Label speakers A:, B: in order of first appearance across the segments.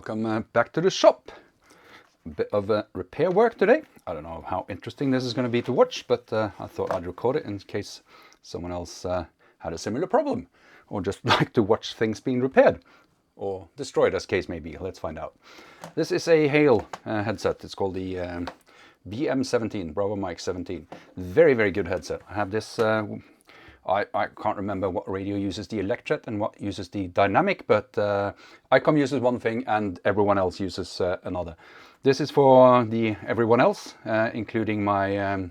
A: Welcome back to the shop. A bit of repair work today. I don't know how interesting this is going to be to watch, but I thought I'd record it in case someone else had a similar problem, or just like to watch things being repaired or destroyed, as case may be. Let's find out. This is a Heil headset. It's called the BM-17, Bravo Mike 17. Very, very good headset. I have this. I can't remember what radio uses the electret and what uses the dynamic, but ICOM uses one thing and everyone else uses another. This is for the everyone else, including my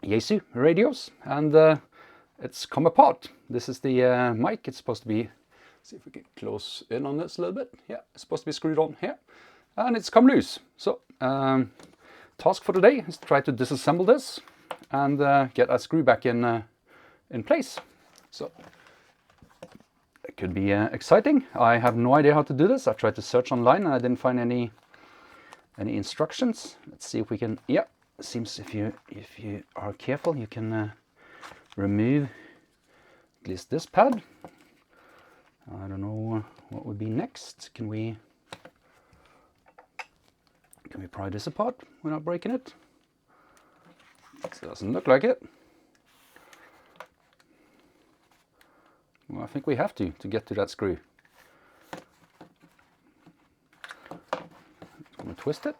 A: Yaesu radios, and it's come apart. This is the mic. It's supposed to be, see if we can close in on this a little bit. Yeah, it's supposed to be screwed on here, and it's come loose. So task for today is to try to disassemble this and get that screw back in place. So it could be exciting. I have no idea how to do this. I tried to search online and I didn't find any instructions. Let's see if we can. Yeah, it seems if you are careful, you can remove at least this pad. I don't know what would be next. Can we pry this apart without breaking it? It doesn't look like it. Well, I think we have to get to that screw. I'm going to twist it.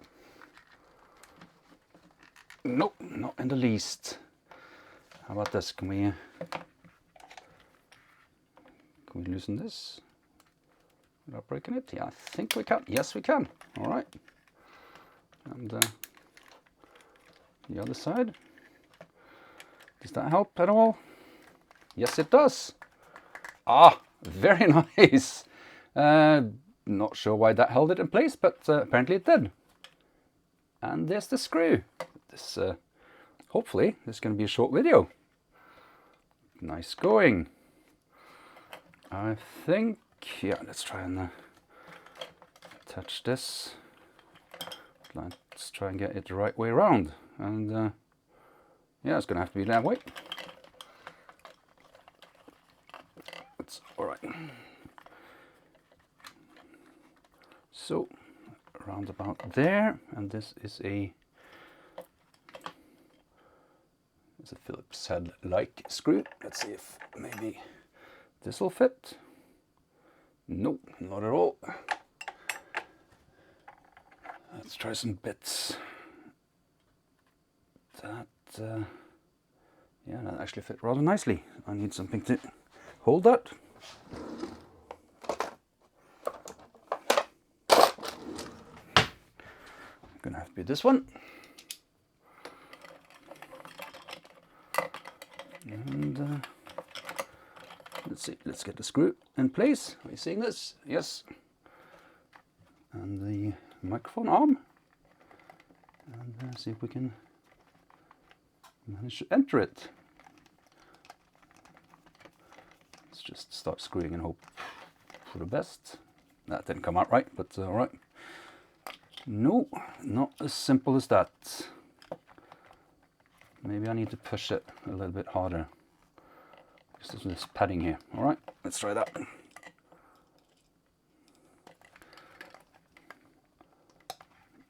A: Nope, not in the least. How about this? Can we loosen this without breaking it? Yeah, I think we can. Yes, we can. All right. And the other side. Does that help at all? Yes, it does. Ah, very nice. Not sure why that held it in place, but apparently it did. And there's the screw. This, hopefully, this is going to be a short video. Nice going. I think, yeah, let's try and attach this. Let's try and get it the right way around. And yeah, it's going to have to be that way. That's all right. So around about there, and this is a Phillips head-like screw. Let's see if maybe this will fit. Nope, not at all. Let's try some bits. Yeah, that actually fit rather nicely. I need something to hold that. Gonna have to be this one. And let's see, let's get the screw in place. Are you seeing this? Yes. And the microphone arm. And see if we can manage to enter it. Let's just start screwing and hope for the best. That didn't come out right, but all right. No, not as simple as that. Maybe I need to push it a little bit harder. Just this padding here. All right, let's try that.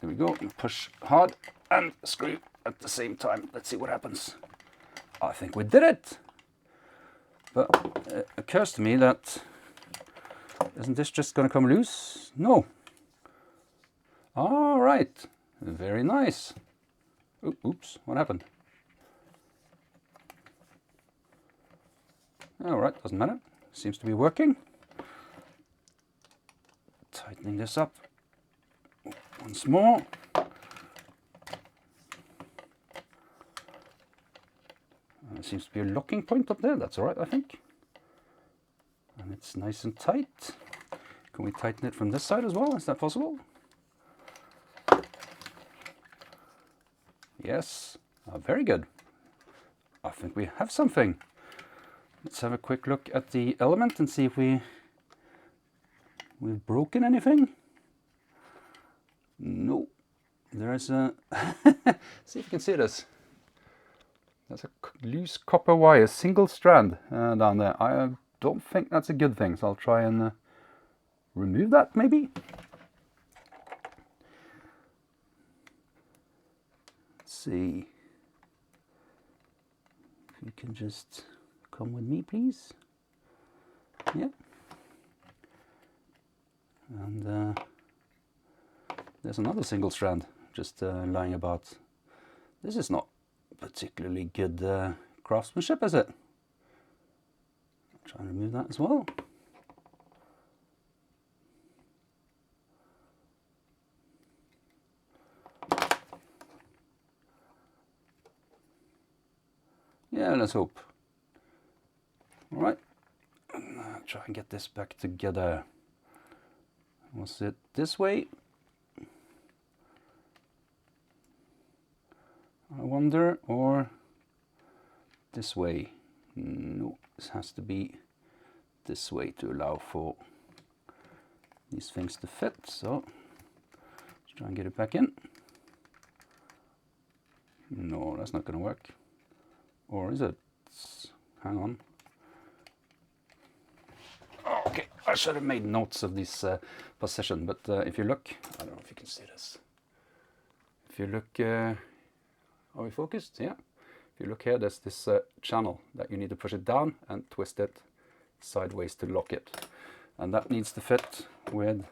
A: There we go. Push hard and screw at the same time. Let's see what happens. I think we did it. But it occurs to me that, isn't this just going to come loose? No. All right. Very nice. Oops, what happened? All right, doesn't matter. Seems to be working. Tightening this up once more. There seems to be a locking point up there. That's all right, I think. And it's nice and tight. Can we tighten it from this side as well? Is that possible? Yes. Very good. I think we have something. Let's have a quick look at the element and see if we've broken anything. No. There's a... see if you can see this. There's a loose copper wire, single strand down there. I don't think that's a good thing, so I'll try and remove that maybe. Let's see. If you can just come with me, please. Yeah. And there's another single strand just lying about. This is not particularly good craftsmanship, is it? I'll try and remove that as well. Yeah, let's hope. All right, try and get this back together. Was it this way? I wonder, or this way? No, this has to be this way to allow for these things to fit. So let's try and get it back in. No, that's not going to work. Or is it? Hang on. Okay, I should have made notes of this position, but if you look, I don't know if you can see this. If you look, are we focused? Yeah. If you look here, there's this channel that you need to push it down and twist it sideways to lock it. And that needs to fit with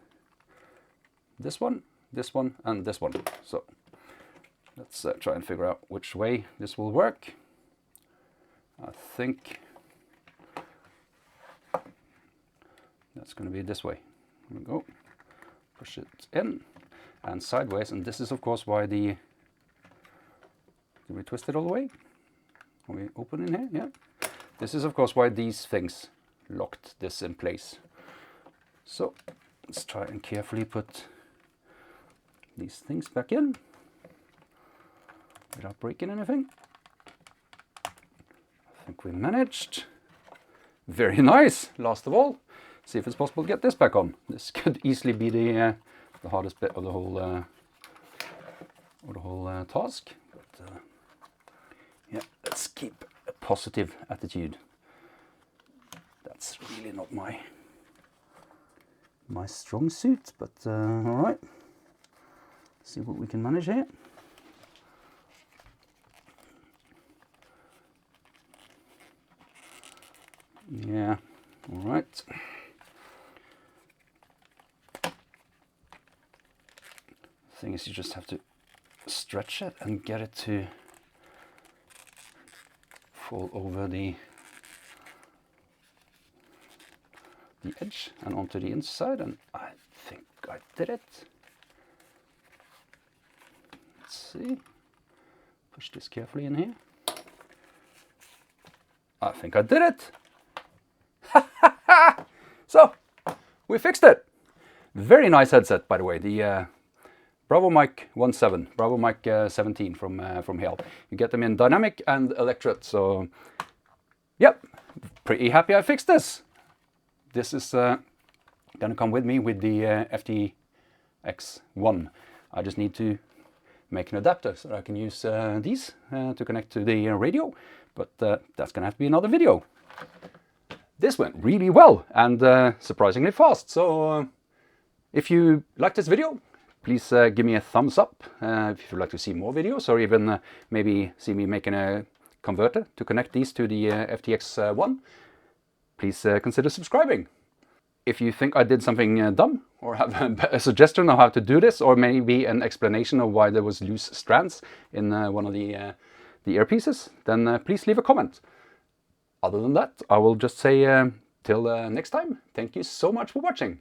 A: this one, and this one. So let's try and figure out which way this will work. I think that's going to be this way. Here we go. Push it in and sideways, and this is of course why the... Did we twist it all the way? Are we open in here? Yeah. This is of course why these things locked this in place. So let's try and carefully put these things back in without breaking anything. I think we managed. Very nice. Last of all, see if it's possible to get this back on. This could easily be the hardest bit of the whole task. But yeah, let's keep a positive attitude. That's really not my strong suit, but all right. See what we can manage here. Yeah, all right. The thing is, you just have to stretch it and get it to fall over the edge and onto the inside, and I think I did it. Let's see. Push this carefully in here. I think I did it. So, we fixed it. Very nice headset, by the way. The Bravo Mic 17, Bravo Mic 17 from Heil. You get them in dynamic and electret. So, yep, pretty happy I fixed this. This is gonna come with me with the FTX1. I just need to make an adapter so that I can use these to connect to the radio. But that's gonna have to be another video. This went really well and surprisingly fast. So if you like this video, please give me a thumbs up if you'd like to see more videos, or even maybe see me making a converter to connect these to the FTX1. Please consider subscribing. If you think I did something dumb, or have a suggestion of how to do this, or maybe an explanation of why there was loose strands in one of the earpieces, then please leave a comment. Other than that, I will just say till next time, thank you so much for watching.